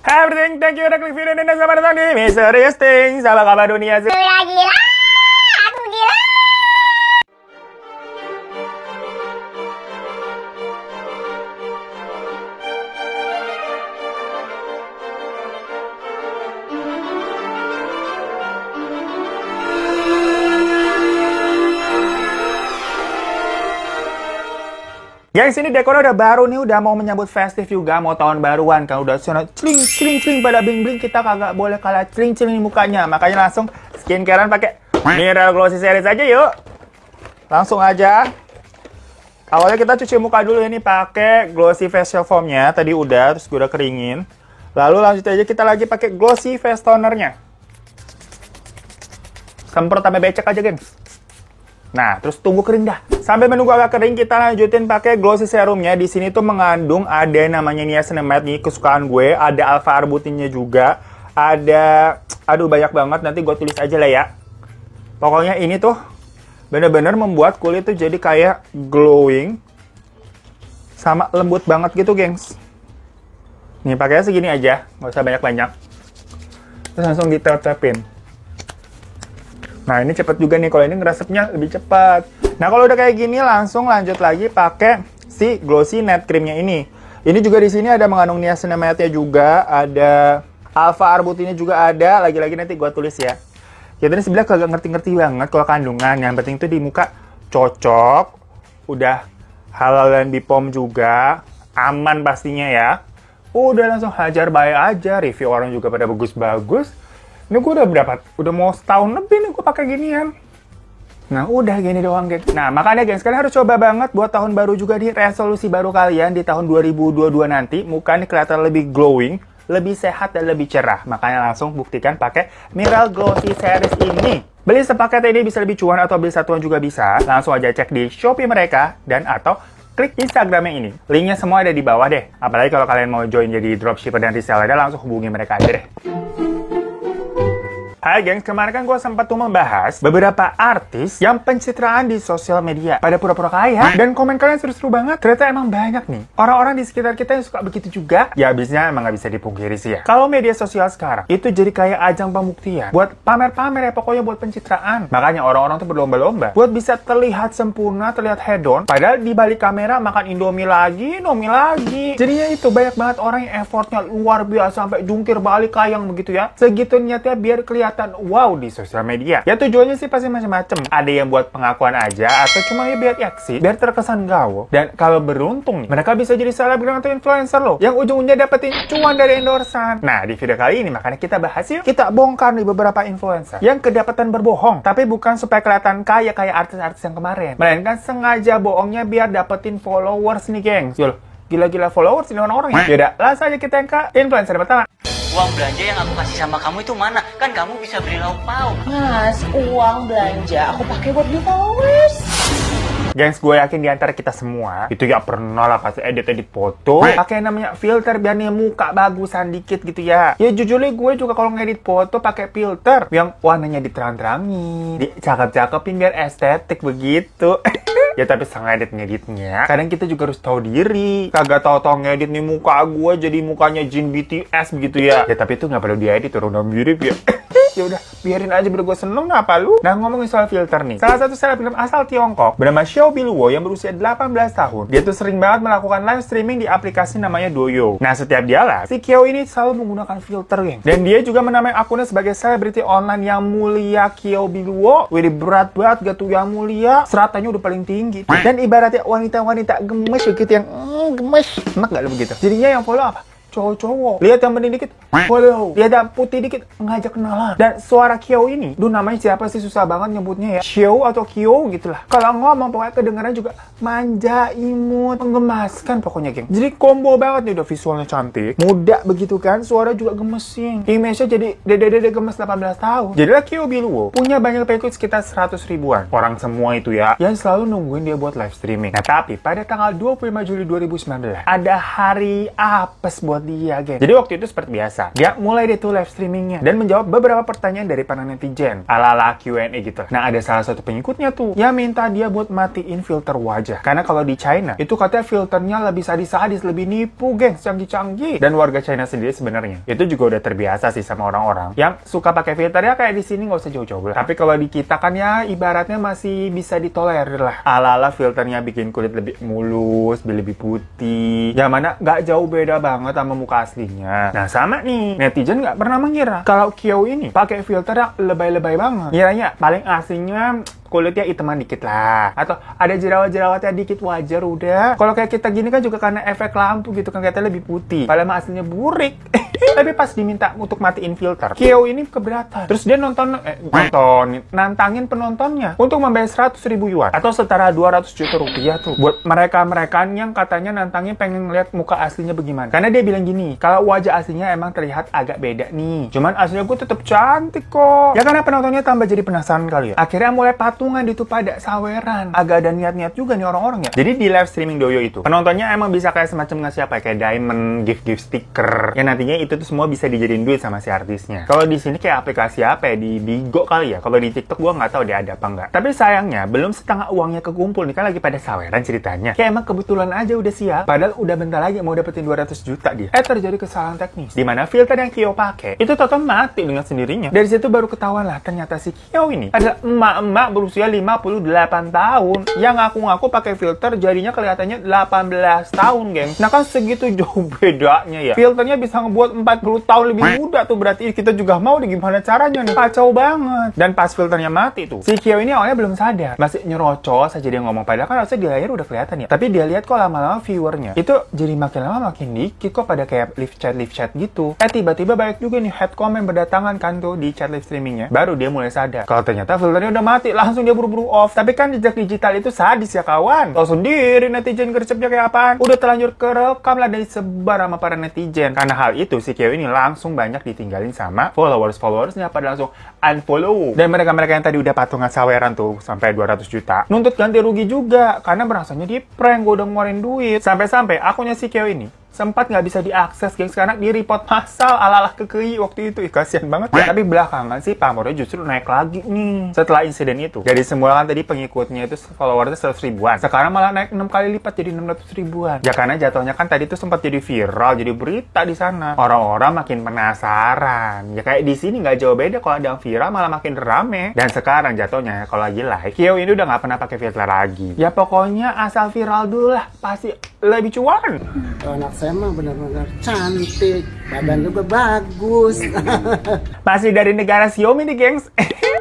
Hai everything, thank you udah klik video ini dan selamat datang di Mysterious Things. Apa kabar dunia? Gila, aku gila. Guys, ini dekornya udah baru nih, udah mau menyambut festive juga, mau tahun baruan kan. Udah sana celing pada bling-bling, kita kagak boleh kalah celing mukanya. Makanya langsung skincarean pakai Mineral Glossy Series aja yuk. Langsung aja. Awalnya kita cuci muka dulu ini pakai Glossy Facial Foam-nya. Tadi udah, terus gue udah keringin. Lalu lanjut aja kita lagi pakai Glossy Face Toner-nya. Semprot sampai becek aja, gengs. Nah, terus tunggu kering dah. Sampai menunggu agak kering, kita lanjutin pakai glossy serumnya. Di sini tuh mengandung ada namanya niacinamide nih, kesukaan gue. Ada alpha arbutinnya juga. Ada, aduh banyak banget. Nanti gue tulis aja lah ya. Pokoknya ini tuh bener-bener membuat kulit tuh jadi kayak glowing sama lembut banget gitu, gengs. Nih pakainya segini aja, nggak usah banyak-banyak. Terus langsung ditap-tapin. Nah, ini cepet juga nih, kalau ini ngeresepnya lebih cepat. Nah, kalau udah kayak gini, langsung lanjut lagi pakai si Glossy Net Cream-nya ini. Ini juga di sini ada mengandung niacinamide-nya juga, ada alpha arbutinnya juga ada. Lagi-lagi nanti gua tulis ya. Kita ini sebelah kagak ngerti-ngerti banget kalau kandungan. Yang penting tuh di muka cocok, udah halal dan BPOM juga, aman pastinya ya. Udah langsung hajar bayar aja, review orang juga pada bagus-bagus. Ini gue udah berapa? Udah mau setahun lebih nih gue pakai ginian. Nah, udah gini doang, geng. Nah, makanya, gengs, kalian harus coba banget buat tahun baru juga di resolusi baru kalian di tahun 2022 nanti. Muka nih kelihatan lebih glowing, lebih sehat, dan lebih cerah. Makanya langsung buktikan pakai Mineral Glossy Series ini. Beli sepaket ini bisa lebih cuan atau beli satuan juga bisa. Langsung aja cek di Shopee mereka dan atau klik Instagramnya ini. Linknya semua ada di bawah deh. Apalagi kalau kalian mau join jadi dropshipper dan reseller, langsung hubungi mereka aja deh. Hai gengs, kemarin kan gue sempat tuh membahas beberapa artis yang pencitraan di sosial media pada pura-pura kaya, dan komen kalian seru-seru banget. Ternyata emang banyak nih orang-orang di sekitar kita yang suka begitu juga. Ya abisnya emang gak bisa dipungkiri sih ya, kalau media sosial sekarang itu jadi kayak ajang pembuktian buat pamer-pamer ya, pokoknya buat pencitraan. Makanya orang-orang tuh berlomba-lomba buat bisa terlihat sempurna, terlihat hedon, padahal di balik kamera makan Indomie lagi. Jadinya itu banyak banget orang yang effortnya luar biasa sampai jungkir balik kayang begitu ya. Segitu niatnya biar kelihatan wow di sosial media. Ya tujuannya sih pasti macam-macam. Ada yang buat pengakuan aja, atau cuma ya biar aksi, biar terkesan gaul. Dan kalau beruntung nih, mereka bisa jadi selebgram atau influencer loh, yang ujung-ujungnya dapetin cuan dari endorsan. Nah, di video kali ini makanya kita bahas yuk. Kita bongkar nih beberapa influencer yang kedapatan berbohong, tapi bukan supaya kelihatan kaya kayak artis-artis yang kemarin, melainkan sengaja bohongnya biar dapetin followers nih, gengs. Yul, gila-gila followers ini orang-orang ya. Yaudah, langsung aja kita yang ke influencer pertama. Uang belanja yang aku kasih sama kamu itu mana? Kan kamu bisa beli lauk pauk. Mas, uang belanja aku pakai buat beli followers. Gengs, gue yakin di antara kita semua itu ya pernah lah kasih edit foto pakai namanya filter biar nih muka bagusan dikit gitu ya. Ya jujur gue juga kalau ngedit foto pakai filter yang warnanya diterang-terangin, dicakep-cakepin biar estetik begitu. Ya tapi sang ngeditnya kadang kita juga harus tahu diri. Kagak tahu ngedit nih muka gue jadi mukanya Jin BTS begitu ya. Ya tapi itu nggak perlu diedit, udah mirip ya. Ya udah, biarin aja biar gue seneng, apa lu? Nah, ngomongin soal filter nih. Salah satu selebgram asal Tiongkok bernama Xiao Biluo yang berusia 18 tahun. Dia tuh sering banget melakukan live streaming di aplikasi namanya Douyin. Nah, setiap dia live, si Xiao ini selalu menggunakan filter, geng. Dan dia juga menamai akunnya sebagai selebriti online yang mulia Xiao Biluo. Wih, berat banget gak tuh yang mulia. Seratanya udah paling tinggi. Dan ibaratnya wanita-wanita gemes begitu yang gemes. Enak gak lu begitu? Jadinya yang follow apa? Cowok-cowok. Lihat yang bening dikit, follow. Lihat yang putih dikit, mengajak kenalan. Dan suara Xiao ini, namanya siapa sih, susah banget nyebutnya ya. Xiao atau Kyo gitulah. Kalau ngomong pokoknya kedengaran juga manja, imut, menggemaskan pokoknya, geng. Jadi combo banget nih, udah visualnya cantik, muda begitu kan, suara juga gemesin. Image-nya jadi dede-dede gemes 18 tahun. Jadilah Xiao Biluo punya banyak pengikut sekitar 100 ribuan. Orang semua itu ya, yang selalu nungguin dia buat live streaming. Nah, tapi pada tanggal 25 Juli 2019, ada hari apes buat buat dia, geng. Jadi waktu itu seperti biasa, dia mulai deh tuh live streamingnya dan menjawab beberapa pertanyaan dari para netizen ala-ala Q&A gitu. Nah, ada salah satu pengikutnya tuh yang minta dia buat matiin filter wajah. Karena kalau di China itu katanya filternya lebih sadis-sadis, lebih nipu, geng, canggih-canggih. Dan warga China sendiri sebenarnya itu juga udah terbiasa sih sama orang-orang yang suka pakai filter ya, kayak di sini nggak usah jauh-jauh lah. Tapi kalau di kita kan ya ibaratnya masih bisa ditolerir lah. Ala-ala filternya bikin kulit lebih mulus, lebih putih. Yang mana nggak jauh beda banget sama muka aslinya. Nah, sama nih, netizen nggak pernah mengira kalau Kyo ini pakai filter yang lebay-lebay banget. Kiranya paling aslinya kulitnya hitaman dikit lah, atau ada jerawat-jerawatnya dikit, wajar udah. Kalau kayak kita gini kan juga karena efek lampu gitu kan, katanya lebih putih, padahal mah aslinya burik. Tapi pas diminta untuk matiin filter, Kyo ini keberatan. Terus dia nantangin penontonnya untuk membayar 100.000 yuan atau setara 200 juta rupiah tuh buat mereka yang katanya nantangin pengen ngeliat muka aslinya bagaimana. Karena dia bilang gini, kalau wajah aslinya emang terlihat agak beda nih, cuman aslinya gue tetap cantik kok. Ya karena penontonnya tambah jadi penasaran kali ya. Akhirnya mulai patungan itu pada saweran. Agak ada niat-niat juga nih orang-orang ya. Jadi di live streaming Doyo itu, penontonnya emang bisa kayak semacam ngasih apa ya, kayak diamond, gift sticker. Ya nantinya itu tuh semua bisa dijadiin duit sama si artisnya. Kalau di sini kayak aplikasi apa ya, di Bigo kali ya. Kalau di TikTok gua nggak tahu dia ada apa nggak. Tapi sayangnya belum setengah uangnya kekumpul nih, kan lagi pada saweran ceritanya. Kayak emang kebetulan aja udah siap. Padahal udah bentar lagi mau dapetin 200 juta dia. Terjadi kesalahan teknis di mana filter yang Kyo pakai itu total mati dengan sendirinya. Dari situ baru ketahuan lah ternyata si Kyo ini adalah emak-emak berusia 58 tahun yang ngaku-ngaku pakai filter jadinya kelihatannya 18 tahun, geng. Nah kan segitu jauh bedanya ya. Filternya bisa ngebuat 40 tahun lebih muda tuh, berarti kita juga mau nih, gimana caranya nih? Kacau banget. Dan pas filternya mati tuh, si Kyo ini awalnya belum sadar, masih nyerocos saja dia ngomong, padahal kan harusnya di layar udah kelihatan ya. Tapi dia lihat kok lama-lama viewernya itu jadi makin lama makin dikit, kok pada kayak live chat gitu. Tiba-tiba banyak juga nih head comment berdatangan kan tuh di chat live streamingnya. Baru dia mulai sadar kalau ternyata filternya udah mati, langsung dia buru-buru off. Tapi kan jejak digital itu sadis ya kawan. Tahu sendiri netizen gercepnya kayak apaan. Udah terlanjur kerekam lah dari sebar sama para netizen. Karena hal itu si Kyo ini langsung banyak ditinggalin sama followersnya pada langsung unfollow. Dan mereka-mereka yang tadi udah patungan saweran tuh sampai 200 juta nuntut ganti rugi juga karena berasanya di prank, gue udah ngeluarin duit. Sampai-sampai akunnya si Kyo ini sempat nggak bisa diakses, geng. Sekarang di report massal ala-ala KKI waktu itu. Kasian banget ya. Tapi belakangan sih pamornya justru naik lagi nih setelah insiden itu. Dari semula kan tadi pengikutnya itu followersnya 100 ribuan, sekarang malah naik 6 kali lipat jadi 600 ribuan. Ya karena jatuhnya kan tadi tuh sempat jadi viral, jadi berita di sana. Orang-orang makin penasaran. Ya kayak di sini nggak jauh beda, kalau ada yang viral malah makin rame. Dan sekarang jatuhnya kalau lagi live, Kyo ini udah nggak pernah pakai filter lagi. Ya pokoknya asal viral dulu lah, pasti lebih cuan. Anak saya mah benar-benar cantik, badan juga bagus. Masih dari negara Xiaomi nih, gengs.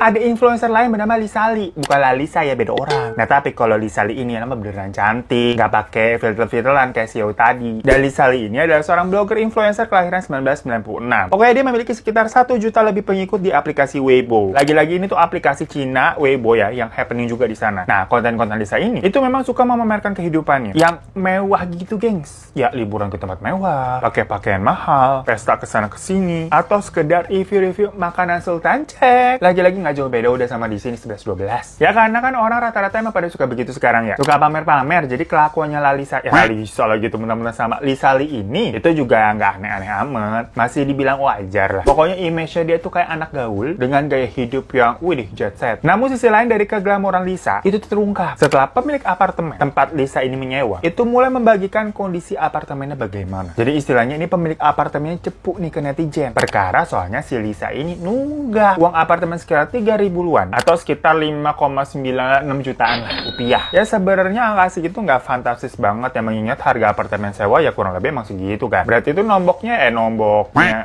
Ada influencer lain bernama Lisali. Bukan Lalisa ya, beda orang. Nah, tapi kalau Lisali ini nama beneran cantik, nggak pakai filter-filteran kayak Xiao tadi. Dan Lisali ini adalah seorang blogger influencer kelahiran 1996. Pokoknya dia memiliki sekitar 1 juta lebih pengikut di aplikasi Weibo. Lagi-lagi ini tuh aplikasi Cina, Weibo ya, yang happening juga di sana. Nah, konten-konten Lisa ini itu memang suka memamerkan kehidupannya yang mewah gitu, gengs. Ya, liburan ke tempat mewah, pakai pakaian mahal, pesta kesana kesini, atau sekedar review-review makanan Sultan Cek. Lagi-lagi nggak jauh beda udah sama di sini 11-12. Ya karena kan orang rata-rata emang pada suka begitu sekarang ya. Suka pamer-pamer. Jadi kelakuannya Lalisa, ya Lalisa lah gitu benar-benar sama Lisali ini itu juga nggak aneh-aneh amat. Masih dibilang wajar lah. Pokoknya image-nya dia tuh kayak anak gaul dengan gaya hidup yang widih jet set. Namun sisi lain dari keglamoran Lisa itu terungkap setelah pemilik apartemen tempat Lisa ini menyewa itu mulai membagikan kondisi apartemennya bagaimana. Jadi istilahnya ini pemilik apartemennya cepuk nih ke netizen. Perkara soalnya si Lisa ini nunggak uang apartemen sekitar 3.000-an atau sekitar 5,96 jutaan lah rupiah. Ya sebenarnya angka segitu nggak fantastis banget ya, mengingat harga apartemen sewa ya kurang lebih emang segitu kan. Berarti itu nomboknya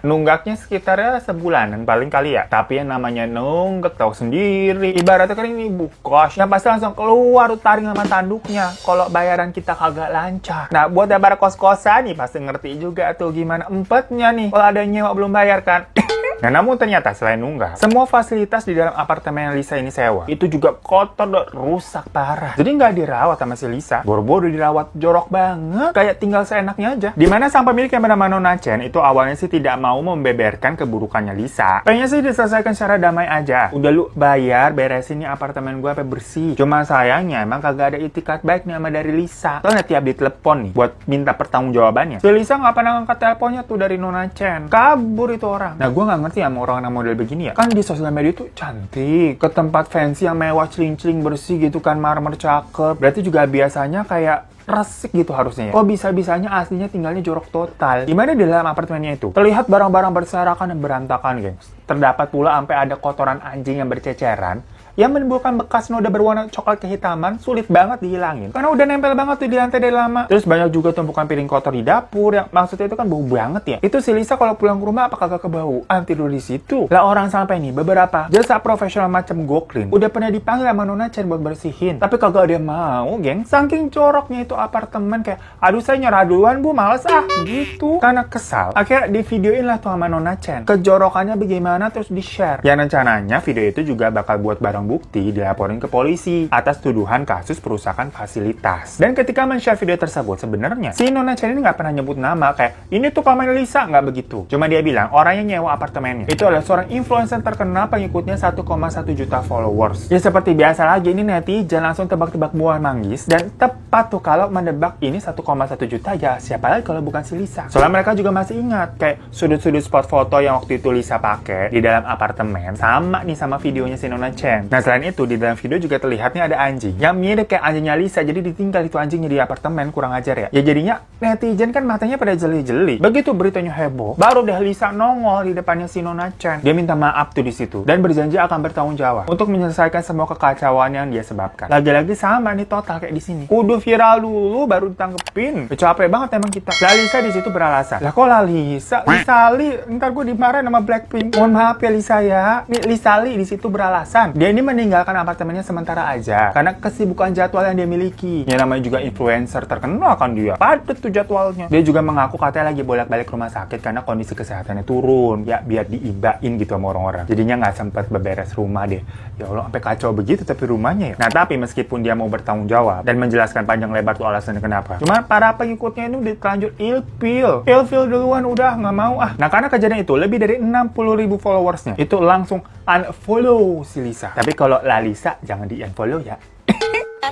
nunggaknya sekitar ya sebulanan paling kali ya. Tapi yang namanya nunggak tahu sendiri. Ibaratnya kan ini bukos yang pasti langsung keluar taring sama tanduknya kalau bayaran kita kagak lancar. Nah buat yang para kos-kosan nih pasti ngerti juga tuh gimana empetnya nih kalau ada nyewa belum bayar kan. Nah, namun ternyata selain nunggak, semua fasilitas di dalam apartemen yang Lisa ini sewa itu juga kotor dan rusak parah. Jadi nggak dirawat sama si Lisa. Boro-boro dirawat, jorok banget. Kayak tinggal seenaknya aja. Dimana sang pemilik yang bernama Nona Chen itu awalnya sih tidak mau membeberkan keburukannya Lisa. Pengennya sih diselesaikan secara damai aja. Udah lu bayar, beresin nih apartemen gue sampai bersih. Cuma sayangnya emang kagak ada itikat baik nih sama dari Lisa. Soalnya tiap ditelepon nih buat minta pertanggungjawabannya, si Lisa nggak pernah ngangkat teleponnya tuh dari Nona Chen. Kabur itu orang. Nah, gue nggak ngerti sama orang yang model begini ya. Kan di sosial media tuh cantik, ke tempat fancy yang mewah, celing-celing, bersih gitu kan, marmer cakep. Berarti juga biasanya kayak resik gitu harusnya ya. Kok bisa-bisanya aslinya tinggalnya jorok total. Gimana di dalam apartemennya itu? Terlihat barang-barang berserakan dan berantakan, gengs. Terdapat pula sampai ada kotoran anjing yang berceceran yang menimbulkan bekas noda berwarna coklat kehitaman, sulit banget dihilangin. Karena udah nempel banget tuh di lantai dari lama. Terus banyak juga tumpukan piring kotor di dapur, yang maksudnya itu kan bau banget ya. Itu si Lisa kalau pulang ke rumah apa kagak kebauan tidur di situ. Lah orang sampai nih, beberapa jasa profesional macam GoClean udah pernah dipanggil sama Nona Chen buat bersihin. Tapi kagak ada yang mau, geng. Saking coroknya itu apartemen kayak, aduh saya nyerah duluan bu, males gitu. Karena kesal, akhirnya di videoin lah tuh sama Nona Chen. Kejorokannya bagaimana terus di-share. Ya rencananya video itu juga bakal buat barang bukti dilaporin ke polisi atas tuduhan kasus perusakan fasilitas. Dan ketika men-share video tersebut, sebenarnya si Nona Chen ini nggak pernah nyebut nama kayak ini tuh kamar Lisa, nggak begitu. Cuma dia bilang orang yang nyewa apartemennya itu adalah seorang influencer terkenal pengikutnya 1,1 juta followers. Ya seperti biasa lagi, ini netizen langsung tebak-tebak buah manggis, dan tepat tuh kalau mendebak ini 1,1 juta, ya siapa lagi kalau bukan si Lisa. Soalnya mereka juga masih ingat kayak sudut-sudut spot foto yang waktu itu Lisa pakai di dalam apartemen sama nih sama videonya si Nona Chen. Nah, selain itu, di dalam video juga terlihatnya ada anjing yang mirip kayak anjingnya Lisa, jadi ditinggal itu anjingnya di apartemen, kurang ajar ya. Ya jadinya netizen kan matanya pada jeli-jeli. Begitu beritanya heboh, baru deh Lisa nongol di depannya si Nona Chen. Dia minta maaf tuh di situ dan berjanji akan bertanggung jawab untuk menyelesaikan semua kekacauan yang dia sebabkan. Lagi-lagi sama nih total kayak di sini. Kudu viral dulu baru ditangkepin. Capek banget emang kita. Lah Lisa di situ beralasan. Lah kok lah Lisa? Lisali, ntar gue dimarahin sama Blackpink. Mohon maaf ya Lisa ya. Nih Lisali di situ beralasan. Dia ini meninggalkan apartemennya sementara aja karena kesibukan jadwal yang dia miliki. Ya namanya juga influencer terkenal kan dia. Padet tuh jadwalnya. Dia juga mengaku katanya lagi bolak-balik rumah sakit karena kondisi kesehatannya turun. Ya biar diibain gitu sama orang-orang. Jadinya nggak sempat beberes rumah deh. Ya Allah, sampai kacau begitu tapi rumahnya ya. Nah tapi meskipun dia mau bertanggung jawab dan menjelaskan panjang lebar tuh alasannya kenapa, cuma para pengikutnya itu terlanjur ilfil duluan, udah nggak mau ah. Nah karena kejadian itu lebih dari 60.000 followersnya itu langsung unfollow si Lisa. Tapi kalau Lisa jangan di-unfollow ya.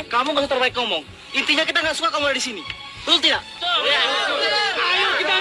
Kamu gak usah terbaik ngomong. Intinya kita nggak suka kamu ada di sini. Betul tidak? Ayo kita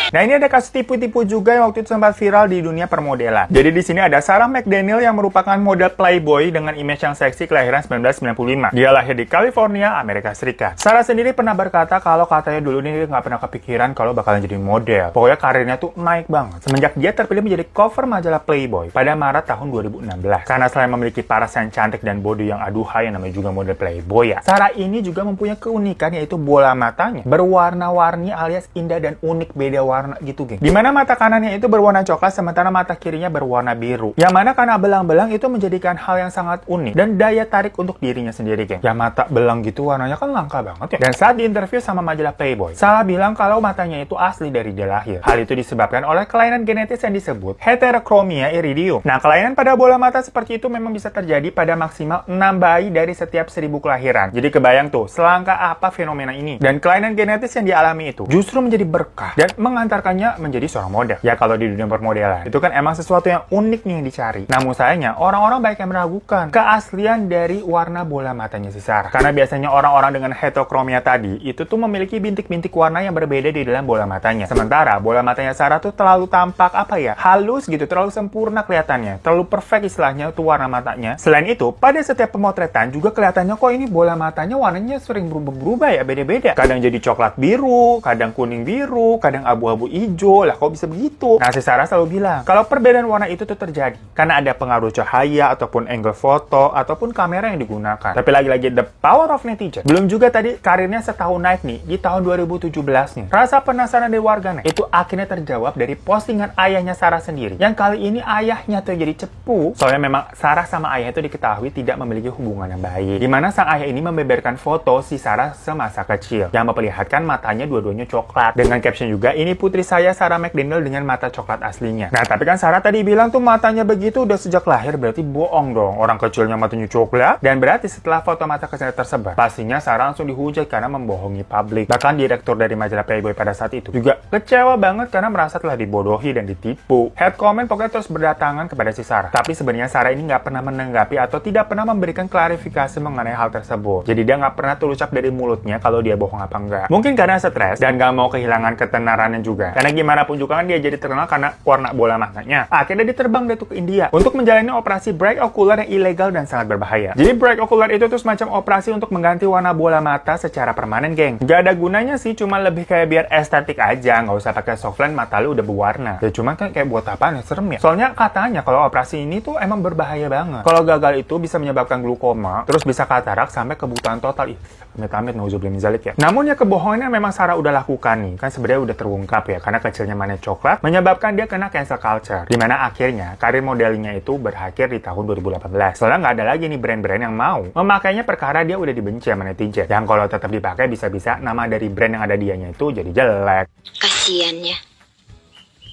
Nah ini ada kasus tipu-tipu juga yang waktu itu sempat viral di dunia permodelan. Jadi di sini ada Sarah McDaniel yang merupakan model Playboy dengan image yang seksi kelahiran 1995. Dia lahir di California, Amerika Serikat. Sarah sendiri pernah berkata kalau katanya dulu ini dia nggak pernah kepikiran kalau bakalan jadi model. Pokoknya karirnya tuh naik banget semenjak dia terpilih menjadi cover majalah Playboy pada Maret tahun 2016. Karena selain memiliki paras yang cantik dan body yang aduhai yang namanya juga model Playboy ya, Sarah ini juga mempunyai keunikan yaitu bola matanya berwarna-warni alias indah dan unik, beda warna gitu geng. Dimana mata kanannya itu berwarna coklat sementara mata kirinya berwarna biru. Yang mana karena belang-belang itu menjadikan hal yang sangat unik dan daya tarik untuk dirinya sendiri geng. Ya mata belang gitu warnanya kan langka banget ya. Dan saat diinterview sama majalah Playboy, Sarah bilang kalau matanya itu asli dari dia lahir. Hal itu disebabkan oleh kelainan genetis yang disebut heterochromia iridium. Nah kelainan pada bola mata seperti itu memang bisa terjadi pada maksimal 6 bayi dari setiap 1000 kelahiran. Jadi kebayang tuh selangka apa fenomena ini. Dan kelainan genetis yang dialami itu justru menjadi berkah dan mengantarkannya menjadi seorang model. Ya kalau di dunia permodelan itu kan emang sesuatu yang unik nih yang dicari. Namun sayangnya orang-orang banyak yang meragukan keaslian dari warna bola matanya si Sarah. Karena biasanya orang-orang dengan heterochromia tadi itu tuh memiliki bintik-bintik warna yang berbeda di dalam bola matanya. Sementara bola matanya Sarah tuh terlalu tampak apa ya, halus gitu, terlalu sempurna kelihatannya, terlalu perfect istilahnya tuh warna matanya. Selain itu pada setiap pemotretan juga kelihatannya kok ini bola matanya warnanya sering berubah-ubah ya, beda-beda. Kadang jadi coklat biru, kadang kuning biru, kadang abu-abu hijau. Lah kok bisa begitu? Nah si Sarah selalu bilang kalau perbedaan warna itu tuh terjadi karena ada pengaruh cahaya ataupun angle foto ataupun kamera yang digunakan. Tapi lagi-lagi the power of netizen. Belum juga tadi karirnya setahun naik nih di tahun 2017 nih. Rasa penasaran dari warganet itu akhirnya terjawab dari postingan ayahnya Sarah sendiri. Yang kali ini ayahnya tuh jadi cepu. Soalnya memang Sarah sama ayah itu diketahui tidak memiliki hubungan yang baik. Dimana sang ayah ini membeberkan foto si Sarah semasa kecil yang memperlihatkan matanya dua-duanya coklat. Dengan caption juga ini putri saya Sarah McDaniel dengan mata coklat aslinya. Nah, tapi kan Sarah tadi bilang tuh matanya begitu udah sejak lahir, berarti bohong dong. Orang kecilnya matanya coklat. Dan berarti setelah foto mata kecilnya tersebar, pastinya Sarah langsung dihujat karena membohongi publik. Bahkan direktur dari majalah Playboy pada saat itu juga kecewa banget karena merasa telah dibodohi dan ditipu. Head comment pokoknya terus berdatangan kepada si Sarah. Tapi sebenarnya Sarah ini nggak pernah menanggapi atau tidak pernah memberikan klarifikasi mengenai hal tersebut. Jadi dia nggak pernah terucap dari mulutnya kalau dia bohong apa enggak. Mungkin karena stres dan nggak mau kehilangan ketenarannya juga. Karena gimana pun juga kan dia jadi terkenal karena warna bola matanya. Akhirnya dia terbang deh tuh ke India untuk menjalani operasi break ocular yang ilegal dan sangat berbahaya. Jadi break ocular itu tuh semacam operasi untuk mengganti warna bola mata secara permanen, geng. Gak ada gunanya sih, cuma lebih kayak biar estetik aja, nggak usah pakai softline mata lu udah berwarna. Ya cuma kan kayak buat apaan ya, serem ya. Soalnya katanya kalau operasi ini tuh emang berbahaya banget. Kalau gagal itu bisa menyebabkan glukoma, terus bisa katarak sampai kebutaan total. Amit-amit nauzubillah min zalik ya. Namun ya kebohongannya memang Sarah udah lakukan nih. Kan sebenarnya udah terungkap ya, karena kecilnya mana coklat menyebabkan dia kena cancel culture. Dimana akhirnya karir modelingnya itu berakhir di tahun 2018. Soalnya nggak ada lagi nih brand-brand yang mau memakainya perkara dia udah dibenci sama netizen. Yang kalau tetap dipakai bisa-bisa nama dari brand yang ada dianya itu jadi jelek. Kasian ya.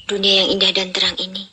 Dunia yang indah dan terang ini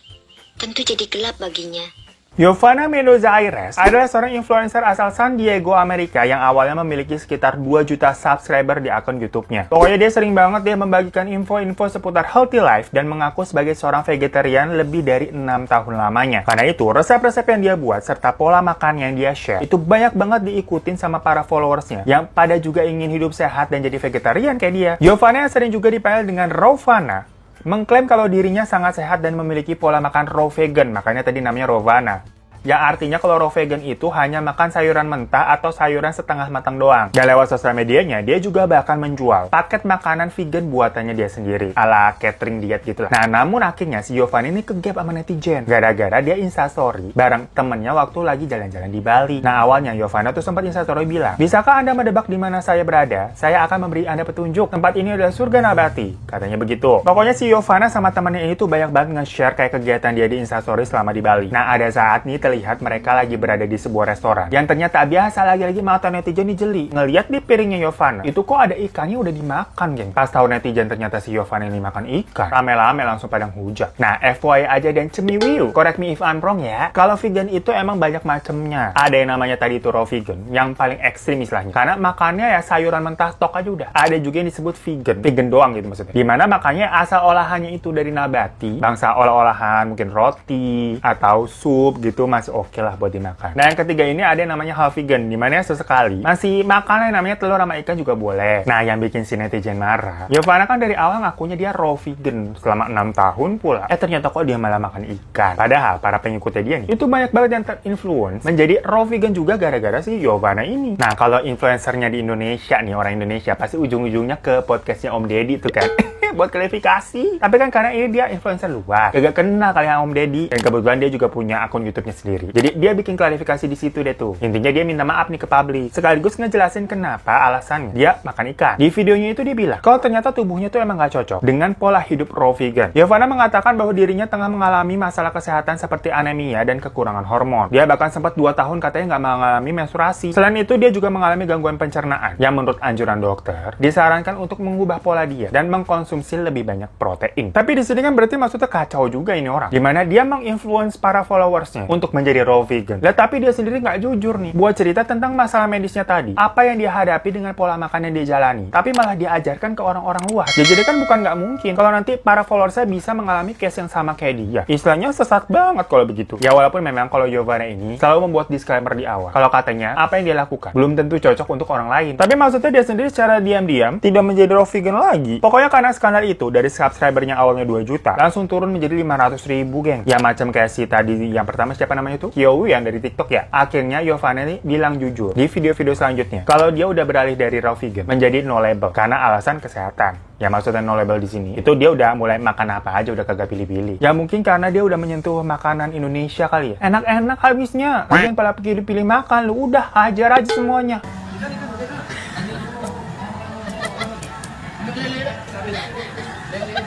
tentu jadi gelap baginya. Giovanna Mendoza Aires adalah seorang influencer asal San Diego, Amerika yang awalnya memiliki sekitar 2 juta subscriber di akun YouTube-nya. Pokoknya dia sering banget dia membagikan info-info seputar healthy life dan mengaku sebagai seorang vegetarian lebih dari 6 tahun lamanya. Karena itu, resep-resep yang dia buat serta pola makan yang dia share itu banyak banget diikutin sama para followersnya yang pada juga ingin hidup sehat dan jadi vegetarian kayak dia. Giovanna yang sering juga dipanggil dengan Rovana mengklaim kalau dirinya sangat sehat dan memiliki pola makan raw vegan, makanya tadi namanya Rovana. Yang artinya kalau raw vegan itu hanya makan sayuran mentah atau sayuran setengah matang doang. Dan lewat sosial medianya, dia juga bahkan menjual paket makanan vegan buatannya dia sendiri. Ala catering diet gitu lah. Nah, namun akhirnya si Giovanni ini kegap sama netizen. Gara-gara dia instastory bareng temennya waktu lagi jalan-jalan di Bali. Nah, awalnya Giovanna tuh sempat instastory bilang, "Bisakah Anda menebak di mana saya berada? Saya akan memberi Anda petunjuk. Tempat ini adalah surga nabati." Katanya begitu. Pokoknya si Giovanna sama temennya ini tuh banyak banget nge-share kayak kegiatan dia di instastory selama di Bali. Nah, ada saat nih lihat mereka lagi berada di sebuah restoran yang ternyata biasa lagi mata netizen dijeli. Ngeliat di piringnya Giovanna itu kok ada ikannya udah dimakan, geng. Pas tahu netizen ternyata si Giovanna ini makan ikan, rame-rame langsung pada hujat. Nah, FYI aja dan cemiwiu, correct me if I'm wrong ya, kalau vegan itu emang banyak macemnya. Ada yang namanya tadi itu raw vegan, yang paling ekstrim istilahnya, karena makannya ya sayuran mentah stok aja udah. Ada juga yang disebut vegan doang gitu maksudnya, dimana makanya asal olahannya itu dari nabati, bangsa olah-olahan mungkin roti atau sup gitu masih oke lah buat dimakan. Nah, yang ketiga ini ada yang namanya half vegan, dimana sesekali masih makan yang namanya telur sama ikan juga boleh. Nah, yang bikin si netizen marah, Giovanna kan dari awal ngakunya dia raw vegan selama 6 tahun pula. Ternyata kok dia malah makan ikan. Padahal para pengikutnya dia nih, itu banyak banget yang terinfluence menjadi raw vegan juga gara-gara si Giovanna ini. Nah, kalau influencernya di Indonesia nih, orang Indonesia pasti ujung-ujungnya ke podcastnya Om Deddy tuh kan. Buat klarifikasi. Tapi kan karena ini dia influencer luar, gak kenal kali Om Deddy. Dan kebetulan dia juga punya akun YouTube-nya sendiri. Jadi dia bikin klarifikasi di situ deh tuh. Intinya dia minta maaf nih ke publik. Sekaligus ngejelasin kenapa alasannya dia makan ikan. Di videonya itu dia bilang, kalau ternyata tubuhnya tuh emang gak cocok dengan pola hidup raw vegan. Giovanna mengatakan bahwa dirinya tengah mengalami masalah kesehatan seperti anemia dan kekurangan hormon. Dia bahkan sempat 2 tahun katanya nggak mengalami menstruasi. Selain itu, dia juga mengalami gangguan pencernaan yang menurut anjuran dokter disarankan untuk mengubah pola diet dan mengkonsumsi lebih banyak protein. Tapi di sini kan berarti maksudnya kacau juga ini orang. Dimana dia menginfluence para followersnya untuk menjadi raw vegan. Lah tapi dia sendiri nggak jujur nih buat cerita tentang masalah medisnya tadi. Apa yang dia hadapi dengan pola makan yang dia jalani. Tapi malah diajarkan ke orang-orang luar. Ya, jadi kan bukan nggak mungkin kalau nanti para followersnya bisa mengalami case yang sama kayak dia. Istilahnya sesat banget kalau begitu. Ya walaupun memang kalau Giovanna ini selalu membuat disclaimer di awal. Kalau katanya apa yang dia lakukan belum tentu cocok untuk orang lain. Tapi maksudnya dia sendiri secara diam-diam tidak menjadi raw vegan lagi. Pokoknya karena skandal itu dari subscribernya awalnya 2 juta langsung turun menjadi 500.000, geng. Ya macam kayak si tadi yang pertama siapa namanya itu? Kyowi yang dari TikTok ya. Akhirnya Giovanna ini bilang jujur di video-video selanjutnya kalau dia udah beralih dari raw vegan menjadi no label karena alasan kesehatan. Ya maksudnya no label di sini itu dia udah mulai makan apa aja udah kagak pilih-pilih. Ya mungkin karena dia udah menyentuh makanan Indonesia kali ya. Enak-enak habisnya. Kalian pada pilih-pilih makan lu udah hajar aja semuanya.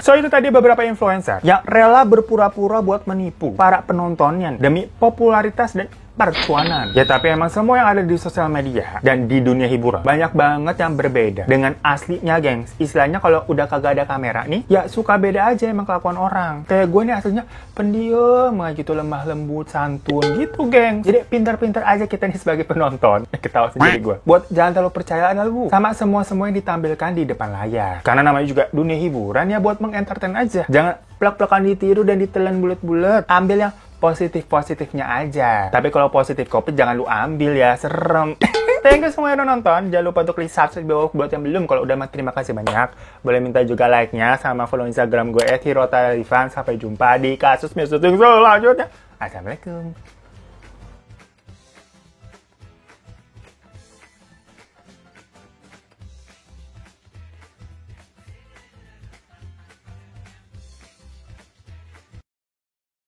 So itu tadi beberapa influencer yang rela berpura-pura buat menipu para penontonnya demi popularitas dan percuanan. Ya tapi emang semua yang ada di sosial media dan di dunia hiburan banyak banget yang berbeda dengan aslinya, gengs. Istilahnya kalau udah kagak ada kamera nih, ya suka beda aja emang kelakuan orang. Kayak gue nih aslinya pendiam aja gitu, lemah lembut, santun gitu, gengs. Jadi pintar-pintar aja kita nih sebagai penonton. Ketawa sendiri gue. Buat jangan terlalu percaya lu sama semua yang ditampilkan di depan layar. Karena namanya juga dunia hiburan ya buat mengentertain aja. Jangan plak-plakan ditiru dan ditelan bulat-bulat. Ambil yang positif-positifnya aja. Tapi kalau positif kopi jangan lu ambil ya, serem. Thank you semua yang udah nonton. Jangan lupa untuk klik subscribe di bawah buat yang belum. Kalau udah mah terima kasih banyak. Boleh minta juga like-nya sama follow Instagram gue @hirota_rifan. Sampai jumpa di kasus selanjutnya. Assalamualaikum.